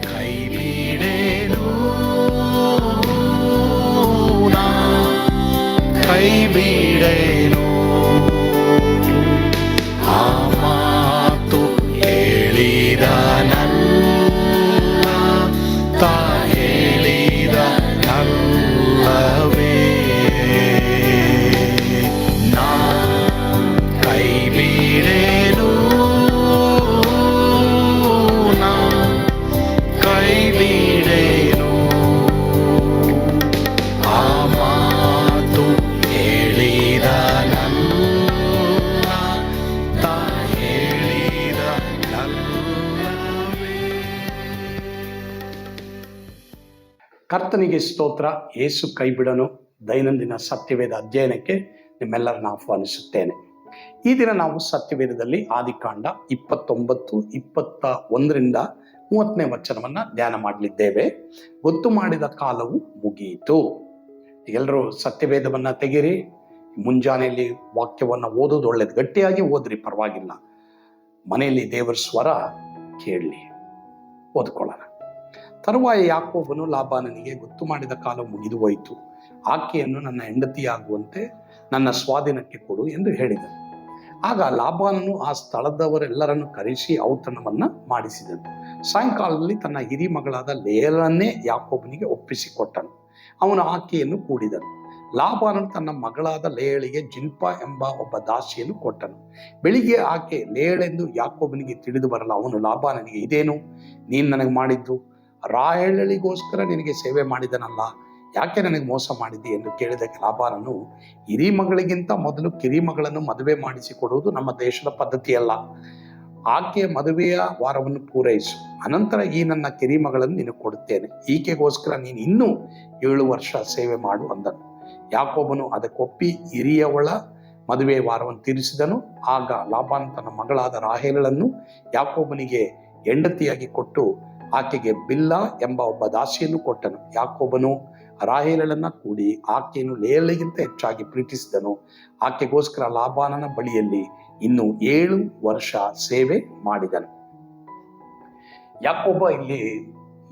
ಕೈ ಬಿಡೇನು, ಕೈ ಬಿಡೇನು, ಆ ಮಾತು ಹೇಳಿದ ನನ್ನ ತಾ ಹೇಳಿದ ನಲ್ಲವೇ. ನಾ ಕೈ ಬಿಡೇನು, ನಾ ಕೈ ಬಿಡೇನು, ಆ ಮಾತು ಹೇಳಿದ ನನ್ನ ತಾ ಹೇಳಿದ ನಲ್ಲವೇ. ಕರ್ತನಿಗೆ ಸ್ತೋತ್ರ. ಯೇಸು ಕೈ ಬಿಡನು ದೈನಂದಿನ ಸತ್ಯವೇದ ಅಧ್ಯಯನಕ್ಕೆ ನಿಮ್ಮೆಲ್ಲರನ್ನ ಆಹ್ವಾನಿಸುತ್ತೇನೆ. ಈ ದಿನ ನಾವು ಸತ್ಯವೇದದಲ್ಲಿ ಆದಿಕಾಂಡ 29:21-30 ವಚನವನ್ನ ಧ್ಯಾನ ಮಾಡಲಿದ್ದೇವೆ. ಗೊತ್ತು ಮಾಡಿದ ಕಾಲವು ಮುಗಿಯಿತು. ಎಲ್ಲರೂ ಸತ್ಯವೇದವನ್ನ ತೆಗಿರಿ. ಮುಂಜಾನೆಯಲ್ಲಿ ವಾಕ್ಯವನ್ನ ಓದೋದು ಒಳ್ಳೇದು. ಗಟ್ಟಿಯಾಗಿ ಓದ್ರಿ, ಪರವಾಗಿಲ್ಲ. ಮನೆಯಲ್ಲಿ ದೇವರ ಸ್ವರ ಕೇಳಲಿ. ಓದ್ಕೊಳ್ಳೋಣ. ತರುವಾಯ ಯಾಕೋಬನು ಲಾಬಾನನಿಗೆ, ಗೊತ್ತು ಮಾಡಿದ ಕಾಲ ಮುಗಿದು ಹೋಯಿತು, ಆಕೆಯನ್ನು ನನ್ನ ಹೆಂಡತಿಯಾಗುವಂತೆ ನನ್ನ ಸ್ವಾಧೀನಕ್ಕೆ ಕೊಡು ಎಂದು ಹೇಳಿದನು. ಆಗ ಲಾಬಾನನು ಆ ಸ್ಥಳದವರೆಲ್ಲರನ್ನು ಕರೆಸಿ ಔತಣವನ್ನ ಮಾಡಿಸಿದನು. ಸಾಯಂಕಾಲದಲ್ಲಿ ತನ್ನ ಹಿರಿ ಮಗಳಾದ ಲೇಯಳನ್ನೇ ಯಾಕೋಬನಿಗೆ ಒಪ್ಪಿಸಿಕೊಟ್ಟನು. ಅವನು ಆಕೆಯನ್ನು ಕೂಡಿದನು. ಲಾಬಾನನು ತನ್ನ ಮಗಳಾದ ಲೇಯಳಿಗೆ ಜಿಲ್ಪಾ ಎಂಬ ಒಬ್ಬ ದಾಸಿಯನ್ನು ಕೊಟ್ಟನು. ಬೆಳಿಗ್ಗೆ ಆಕೆ ಲೇಯಳೆಂದು ಯಾಕೋಬನಿಗೆ ತಿಳಿದು ಬರಲ್ಲ. ಅವನು ಲಾಬಾನನಿಗೆ, ಇದೇನು ನೀನು ನನಗೆ ಮಾಡಿದ್ದು? ರಾಹೇಲಳಿಗೋಸ್ಕರ ನಿನಗೆ ಸೇವೆ ಮಾಡಿದನಲ್ಲ, ಯಾಕೆ ನನಗೆ ಮೋಸ ಮಾಡಿದ್ದಿ ಎಂದು ಕೇಳಿದಕ್ಕೆ ಲಾಬಾನನು, ಹಿರಿ ಮಗಳಿಗಿಂತ ಮೊದಲು ಕಿರಿ ಮಗಳನ್ನು ಮದುವೆ ಮಾಡಿಸಿಕೊಡುವುದು ನಮ್ಮ ದೇಶದ ಪದ್ಧತಿಯಲ್ಲ. ಆಕೆಯ ಮದುವೆಯ ವಾರವನ್ನು ಪೂರೈಸು, ಅನಂತರ ಈ ನನ್ನ ಕಿರಿ ಮಗಳನ್ನು ನಿನಗೆ ಕೊಡುತ್ತೇನೆ. ಈಕೆಗೋಸ್ಕರ ನೀನು ಇನ್ನೂ 7 ವರ್ಷ ಸೇವೆ ಮಾಡು ಅಂದನು. ಯಾಕೋಬನು ಅದಕ್ಕೊಪ್ಪಿ ಹಿರಿಯವಳ ಮದುವೆಯ ವಾರವನ್ನು ತೀರಿಸಿದನು. ಆಗ ಲಾಬಾನ ತನ್ನ ಮಗಳಾದ ರಾಹೇಲಳನ್ನು ಯಾಕೋಬನಿಗೆ ಹೆಂಡತಿಯಾಗಿ ಕೊಟ್ಟು ಆಕೆಗೆ ಬಿಲ್ಲಾ ಎಂಬ ಒಬ್ಬ ದಾಸಿಯನ್ನು ಕೊಟ್ಟನು. ಯಾಕೋಬನು ರಾಹೇಲಳನ್ನ ಕೂಡಿ ಆಕೆಯನ್ನು ಲೇಯಳಿಗಿಂತ ಹೆಚ್ಚಾಗಿ ಪ್ರೀತಿಸಿದನು. ಆಕೆಗೋಸ್ಕರ ಲಾಬಾನನ ಬಳಿಯಲ್ಲಿ ಇನ್ನು 7 ವರ್ಷ ಸೇವೆ ಮಾಡಿದನು. ಯಾಕೋಬ ಇಲ್ಲಿ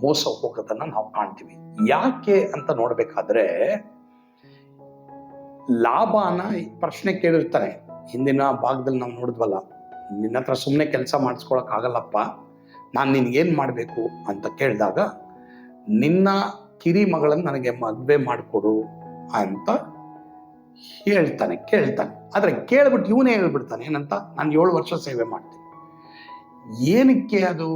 ಮೋಸ ಹೋಗೋದನ್ನ ನಾವು ಕಾಣ್ತೀವಿ. ಯಾಕೆ ಅಂತ ನೋಡ್ಬೇಕಾದ್ರೆ, ಲಾಬಾನ ಪ್ರಶ್ನೆ ಕೇಳಿರ್ತಾನೆ. ಹಿಂದಿನ ಭಾಗದಲ್ಲಿ ನಾವು ನೋಡಿದ್ವಲ್ಲ, ನಿನ್ನ ಹತ್ರ ಸುಮ್ಮನೆ ಕೆಲಸ ಮಾಡಿಸ್ಕೊಳಕ್ ಆಗಲ್ಲಪ್ಪ, ನಾನು ನಿನ್ಗೇನು ಮಾಡಬೇಕು ಅಂತ ಕೇಳಿದಾಗ, ನಿನ್ನ ಕಿರಿ ಮಗಳನ್ನು ನನಗೆ ಮದುವೆ ಮಾಡಿಕೊಡು ಅಂತ ಕೇಳ್ತಾನೆ. ಆದರೆ ಕೇಳ್ಬಿಟ್ಟು ಇವನೇ ಹೇಳ್ಬಿಡ್ತಾನೆ ಏನಂತ, ನಾನು 7 ವರ್ಷ ಸೇವೆ ಮಾಡ್ತೀನಿ. ಏನಕ್ಕೆ ಅದು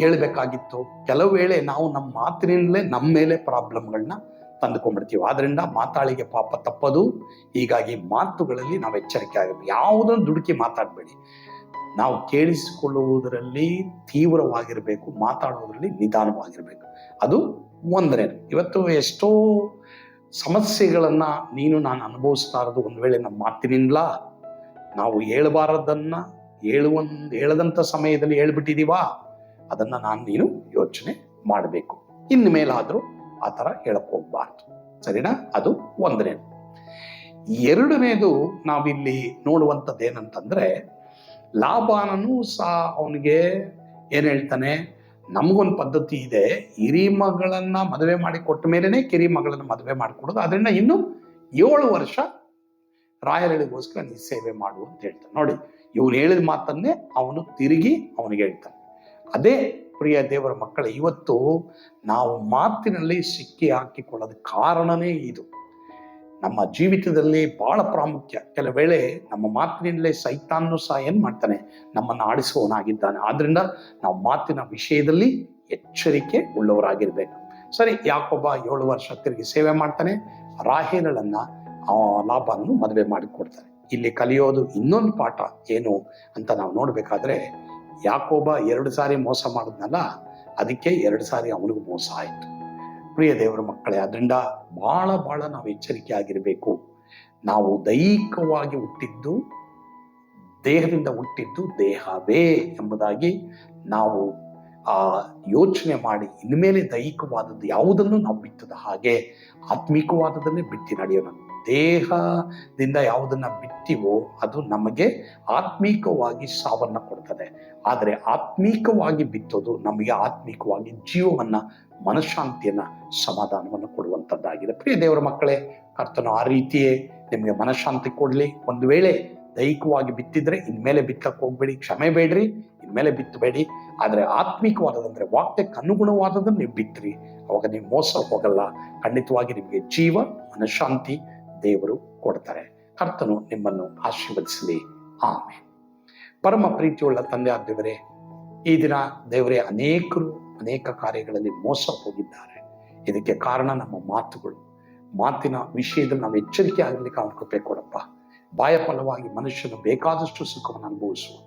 ಹೇಳ್ಬೇಕಾಗಿತ್ತು? ಕೆಲವು ವೇಳೆ ನಾವು ನಮ್ಮ ಮಾತಿನಿಂದಲೇ ನಮ್ಮ ಮೇಲೆ ಪ್ರಾಬ್ಲಮ್ಗಳನ್ನ ತಂದುಕೊಂಡ್ಬಿಡ್ತೀವಿ. ಆದ್ರಿಂದ ಮಾತಾಳಿಗೆ ಪಾಪ ತಪ್ಪದು. ಹೀಗಾಗಿ ಮಾತುಗಳಲ್ಲಿ ನಾವು ಎಚ್ಚರಿಕೆ ಆಗಬೇಕು. ಯಾವುದನ್ನು ದುಡುಕಿ ಮಾತಾಡಬೇಡಿ. ನಾವು ಕೇಳಿಸಿಕೊಳ್ಳುವುದರಲ್ಲಿ ತೀವ್ರವಾಗಿರಬೇಕು, ಮಾತಾಡುವುದರಲ್ಲಿ ನಿಧಾನವಾಗಿರಬೇಕು. ಅದು ಒಂದನೇ. ಇವತ್ತು ಎಷ್ಟೋ ಸಮಸ್ಯೆಗಳನ್ನ ನೀನು ನಾನು ಅನುಭವಿಸ್ತಾ ಇರೋದು ಒಂದು ವೇಳೆ ನಮ್ಮ ಮಾತಿನಿಂದಲ. ನಾವು ಹೇಳಬಾರದನ್ನ ಹೇಳದಂಥ ಸಮಯದಲ್ಲಿ ಹೇಳ್ಬಿಟ್ಟಿದೀವಾ, ಅದನ್ನ ನೀನು ಯೋಚನೆ ಮಾಡಬೇಕು. ಇನ್ನು ಮೇಲಾದ್ರೂ ಆ ಥರ ಹೇಳಕ್ ಹೋಗ್ಬಾರ್ದು. ಸರಿನಾ? ಅದು ಒಂದನೇ. ಎರಡನೇದು ನಾವಿಲ್ಲಿ ನೋಡುವಂಥದ್ದು ಏನಂತಂದ್ರೆ, ಲಾಬಾನನು ಸಹ ಅವನಿಗೆ ಏನ್ ಹೇಳ್ತಾನೆ, ನಮಗೊಂದು ಪದ್ಧತಿ ಇದೆ, ಹಿರಿ ಮಗಳನ್ನ ಮದುವೆ ಮಾಡಿ ಕೊಟ್ಟ ಮೇಲೆನೆ ಕಿರಿ ಮಗಳನ್ನ ಮದುವೆ ಮಾಡಿಕೊಡೋದು. ಅದರಿಂದ ಇನ್ನು 7 ವರ್ಷ ರಾಯರಳಿಗೋಸ್ಕರ ನೀ ಸೇವೆ ಮಾಡು ಅಂತ ಹೇಳ್ತಾನೆ. ನೋಡಿ, ಇವನು ಹೇಳಿದ ಮಾತನ್ನೇ ಅವನು ತಿರುಗಿ ಅವನಿಗೆ ಹೇಳ್ತಾನೆ. ಅದೇ ಪ್ರಿಯ ದೇವರ ಮಕ್ಕಳ, ಇವತ್ತು ನಾವು ಮಾತಿನಲ್ಲಿ ಸಿಕ್ಕಿ ಹಾಕಿಕೊಳ್ಳೋದ ಕಾರಣನೇ ಇದು. ನಮ್ಮ ಜೀವಿತದಲ್ಲಿ ಬಹಳ ಪ್ರಾಮುಖ್ಯ. ಕೆಲವು ವೇಳೆ ನಮ್ಮ ಮಾತಿನಿಂದಲೇ ಸೈತಾನನು ಸಹ ಏನ್ ಮಾಡ್ತಾನೆ, ನಮ್ಮನ್ನು ಆಡಿಸುವವನಾಗಿದ್ದಾನೆ. ಆದ್ರಿಂದ ನಾವು ಮಾತಿನ ವಿಷಯದಲ್ಲಿ ಎಚ್ಚರಿಕೆ ಉಳ್ಳವರಾಗಿರ್ಬೇಕು. ಸರಿ, ಯಾಕೋಬ 7 ವರ್ಷ ತಿರುಗಿ ಸೇವೆ ಮಾಡ್ತಾನೆ. ರಾಹೇಲಳನ್ನ ಲಾಬಾನನು ಮದುವೆ ಮಾಡಿಕೊಡ್ತಾನೆ. ಇಲ್ಲಿ ಕಲಿಯೋದು ಇನ್ನೊಂದು ಪಾಠ ಏನು ಅಂತ ನಾವು ನೋಡ್ಬೇಕಾದ್ರೆ, ಯಾಕೋಬ 2 ಸಾರಿ ಮೋಸ ಮಾಡಿದ್ನಲ್ಲ, ಅದಕ್ಕೆ 2 ಸಾರಿ ಅವನಿಗೂ ಮೋಸ ಆಯಿತು. ಪ್ರಿಯ ದೇವರ ಮಕ್ಕಳೇ, ಅದರಿಂದ ಬಹಳ ನಾವು ಎಚ್ಚರಿಕೆ ಆಗಿರಬೇಕು. ನಾವು ದೈಹಿಕವಾಗಿ ಹುಟ್ಟಿದ್ದು, ದೇಹದಿಂದ ಹುಟ್ಟಿದ್ದು ದೇಹವೇ ಎಂಬುದಾಗಿ ನಾವು ಯೋಚನೆ ಮಾಡಿ ಇನ್ಮೇಲೆ ದೈಹಿಕವಾದದ್ದು ಯಾವುದನ್ನು ನಾವು ಬಿತ್ತದ ಹಾಗೆ ಆತ್ಮಿಕವಾದದನ್ನೇ ಬಿಟ್ಟು ನಡೆಯೋಣ. ದೇಹದಿಂದ ಯಾವುದನ್ನ ಬಿತ್ತೀವೋ ಅದು ನಮಗೆ ಆತ್ಮೀಕವಾಗಿ ಸಾವನ್ನ ಕೊಡ್ತದೆ. ಆದರೆ ಆತ್ಮೀಕವಾಗಿ ಬಿತ್ತೋದು ನಮಗೆ ಆತ್ಮೀಕವಾಗಿ ಜೀವವನ್ನ, ಮನಃಶಾಂತಿಯನ್ನ, ಸಮಾಧಾನವನ್ನು ಕೊಡುವಂಥದ್ದಾಗಿದೆ. ಪ್ರಿಯ ದೇವರ ಮಕ್ಕಳೇ, ಕರ್ತನು ಆ ರೀತಿಯೇ ನಿಮಗೆ ಮನಃಶಾಂತಿ ಕೊಡ್ಲಿ. ಒಂದು ವೇಳೆ ದೈಹಿಕವಾಗಿ ಬಿತ್ತಿದ್ರೆ ಇನ್ಮೇಲೆ ಬಿತ್ತಕ್ಕೆ ಹೋಗ್ಬೇಡಿ, ಕ್ಷಮೆ ಬೇಡ್ರಿ, ಇನ್ಮೇಲೆ ಬಿತ್ತಬೇಡಿ. ಆದರೆ ಆತ್ಮಿಕವಾದದಂದ್ರೆ ವಾಕ್ಯಕ್ಕೆ ಅನುಗುಣವಾದದನ್ನು ನೀವು ಬಿತ್ತಿರಿ, ಅವಾಗ ನೀವು ಮೋಸ ಹೋಗಲ್ಲ. ಖಂಡಿತವಾಗಿ ನಿಮಗೆ ಜೀವ, ಮನಃಶಾಂತಿ ದೇವರು ಕೊಡ್ತಾರೆ. ಕರ್ತನು ನಿಮ್ಮನ್ನು ಆಶೀರ್ವದಿಸಲಿ. ಆಮೇಲೆ ಪರಮ ಪ್ರೀತಿಯುಳ್ಳ ತಂದೆ ಆದ ದೇವರೇ, ಈ ದಿನ ದೇವರೇ ಅನೇಕರು ಅನೇಕ ಕಾರ್ಯಗಳಲ್ಲಿ ಮೋಸ ಹೋಗಿದ್ದಾರೆ. ಇದಕ್ಕೆ ಕಾರಣ ನಮ್ಮ ಮಾತುಗಳು. ಮಾತಿನ ವಿಷಯದಲ್ಲಿ ನಾವು ಎಚ್ಚರಿಕೆ ಆಗಲಿಕ್ಕೆ ಅವನ ಕೃಪೆ ಕೊಡಪ್ಪ. ಬಾಯ ಫಲವಾಗಿ ಮನುಷ್ಯನು ಬೇಕಾದಷ್ಟು ಸುಖವನ್ನು ಅನುಭವಿಸುವುದು.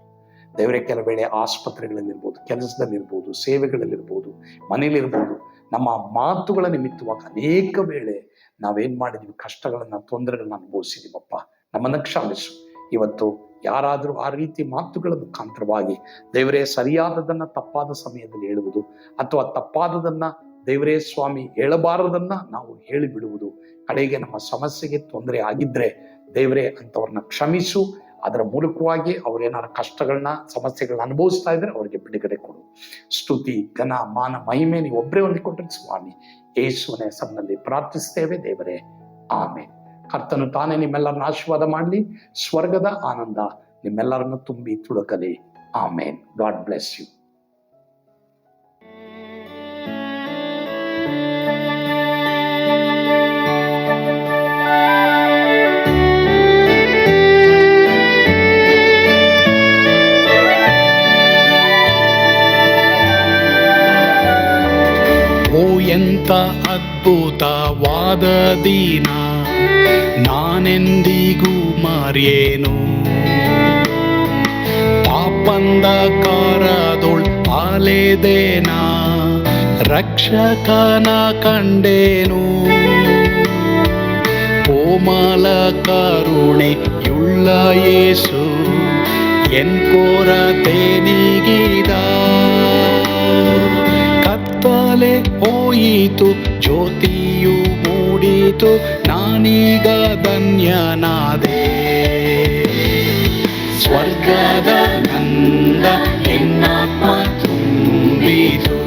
ದೇವರೇ, ಕೆಲವು ವೇಳೆ ಆಸ್ಪತ್ರೆಗಳಲ್ಲಿರ್ಬೋದು, ಕೆಲಸದಲ್ಲಿರ್ಬೋದು, ಸೇವೆಗಳಲ್ಲಿರ್ಬೋದು, ಮನೇಲಿರ್ಬೋದು, ನಮ್ಮ ಮಾತುಗಳ ನಿಮಿತ್ತವಾಗಿ ಅನೇಕ ವೇಳೆ ನಾವೇನ್ ಮಾಡಿದೀವಿ, ಕಷ್ಟಗಳನ್ನ, ತೊಂದರೆಗಳನ್ನ ಅನುಭವಿಸಿದೀವಪ್ಪ. ನಮ್ಮನ್ನು ಕ್ಷಮಿಸು. ಇವತ್ತು ಯಾರಾದರೂ ಆ ರೀತಿ ಮಾತುಗಳ ಮುಖಾಂತರವಾಗಿ ದೇವರೇ ಸರಿಯಾದದನ್ನ ತಪ್ಪಾದ ಸಮಯದಲ್ಲಿ ಹೇಳುವುದು, ಅಥವಾ ತಪ್ಪಾದದನ್ನ ದೇವರೇ ಸ್ವಾಮಿ ಹೇಳಬಾರದನ್ನ ನಾವು ಹೇಳಿಬಿಡುವುದು, ಕಡೆಗೆ ನಮ್ಮ ಸಮಸ್ಯೆಗೆ ತೊಂದರೆ ಆಗಿದ್ರೆ ದೇವರೇ ಅಂಥವ್ರನ್ನ ಕ್ಷಮಿಸು. ಅದರ ಮೂಲಕವಾಗಿ ಅವ್ರೇನಾರ ಕಷ್ಟಗಳನ್ನ, ಸಮಸ್ಯೆಗಳನ್ನ ಅನುಭವಿಸ್ತಾ ಇದ್ರೆ ಅವರಿಗೆ ಬಿಡುಗಡೆ ಕೊಡು. ಸ್ತುತಿ, ಘನ, ಮಾನ, ಮಹಿಮೆ ನೀವು ಒಬ್ಬರೇ ಹೊಂದಿಕೊಟ್ರೆ ಸ್ವಾಮಿ, ಯೇಸುವಿನ ಹೆಸರಿನಲ್ಲಿ ಪ್ರಾರ್ಥಿಸ್ತೇವೆ ದೇವರೇ, ಆಮೇಲೆ. ಕರ್ತನು ತಾನೇ ನಿಮ್ಮೆಲ್ಲರನ್ನ ಆಶೀರ್ವಾದ ಮಾಡಲಿ. ಸ್ವರ್ಗದ ಆನಂದ ನಿಮ್ಮೆಲ್ಲರನ್ನು ತುಂಬಿ ತುಳುಕಲಿ. ಆಮೇನ್. God bless you. ಎಂತ ಅದ್ಭುತವಾದ ದಿನ, ನಾನೆಂದಿಗೂ ಮರೆಯೇನು. ಪಾಪಂಧಕಾರದೊಳ್ ಅಲೆದೇನ, ರಕ್ಷಕನ ಕಂಡೇನು. ಕೋಮಲ ಕರುಣೆಯುಳ್ಳ ಯೇಸು ಎನ್ ಕೊರತೆ ನೀಗಿದ. ಕತ್ತಲೆ ಹೋಯಿತು, ಜ್ಯೋತಿಯು ಮೂಡಿತು, ನಾನೀಗ ಧನ್ಯನಾದೆ. ಸ್ವರ್ಗದ ನಂದ ಎನ್ನಾತ್ಮ ತುಂಬಿತು,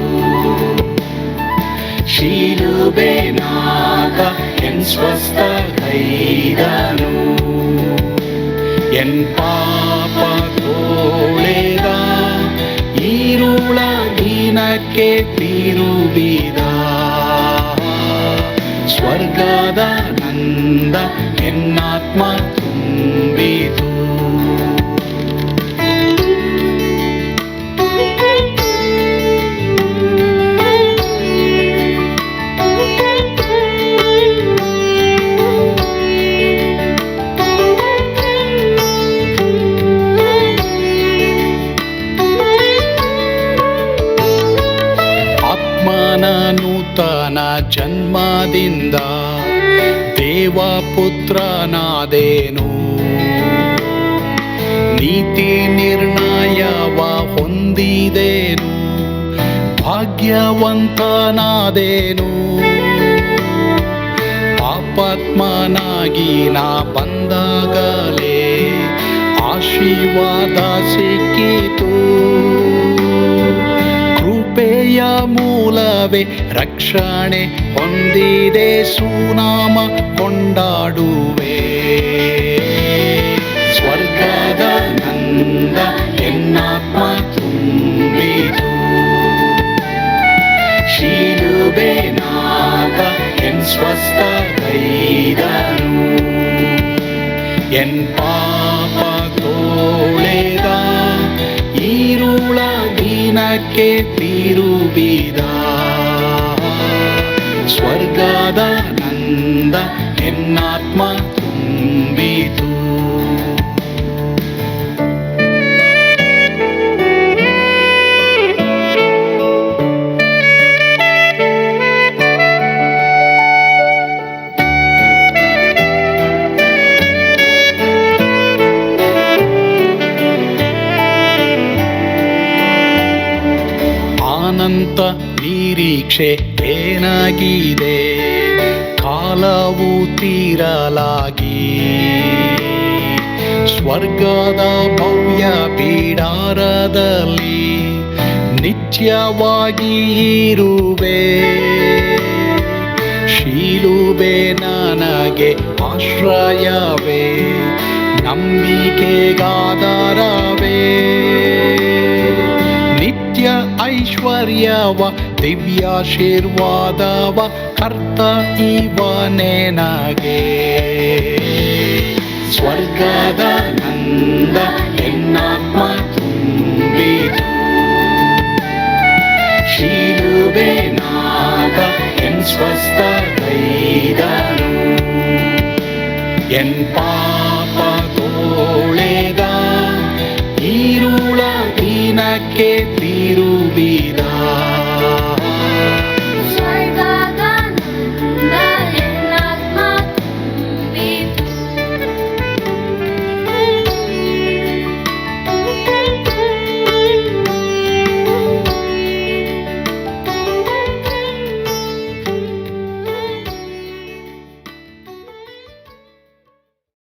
ಶಿಲುಬೆನಾಗ ಎನ್ ಸ್ವಸ್ಥ ಕೈದನು. ಎನ್ ಪಾಪ ತೋಳೆದ, ಈರುಳ ದಿನಕ್ಕೆ ತಿರುಗಿದ. ಸ್ವರ್ಗದ ನಂದ ಎನ್ನಾತ್ಮ ತುಂಬಿತು. ನೂತನ ಜನ್ಮದಿಂದ ದೇವಪುತ್ರನಾದೇನು. ನೀತಿ ನಿರ್ಣಯವ ಹೊಂದಿದೇನು, ಭಾಗ್ಯವಂತನಾದೇನು. ಪಾಪಾತ್ಮನಾಗಿ ನಾ ಬಂದಾಗಲೇ ಆಶೀರ್ವಾದ ಸಿಕ್ಕಿತು. ಕೃಪೆಯ ಮೂಲವೇ ರಕ್ಷಣೆ ಹೊಂದಿದೆ, ಸುನಾಮ ಕೊಂಡಾಡುವೆ. ಸ್ವರ್ಗದ ನಂದ ಎನ್ನಾತ್ಮ ತುಂಬಿತು, ಶಿಲುಬೆನಾಗ ಎನ್ ಸ್ವಸ್ಥ ಕೈದನು. ಎನ್ ಪಾಪ ತೋಳೆದ, ಈರುಳ ದಿನಕ್ಕೆ ತಿರುಗಿದ. ಸ್ವರ್ಗದ ನಂದ ಎನ್ನಾತ್ಮ ತುಂಬಿತು. ಅನಂತ ನಿರೀಕ್ಷೆ ಏನಾಗಿದೆ, ಕಾಲವು ತೀರಲಾಗಿ ಸ್ವರ್ಗದ ಭವ್ಯ ಬಿಡಾರದಲ್ಲಿ ನಿತ್ಯವಾಗಿ ಇರುವೆ. ಶಿಲುಬೆ ನನಗೆ ಆಶ್ರಯವೇ, ನಂಬಿಕೆಗಾಧಾರವೇ. ನಿತ್ಯ ಐಶ್ವರ್ಯವ ದಿವ್ಯಾಶೀರ್ವಾದವ ಕರ್ತ ಇವನೇ ನಗೆ. ಸ್ವರ್ಗದ ನಂದ ಎನ್ನಾತ್ಮ ತುಂಬಿತು, ಶಿಲುಬೆ ನಾದ ಎನ್ ಸ್ವಸ್ಥ ಗೈದನು. ಎನ್ ಪಾಪ ತೋಳೆದ, ಈರುಳ ದಿನಕ್ಕೆ ತಿರುವಿದ.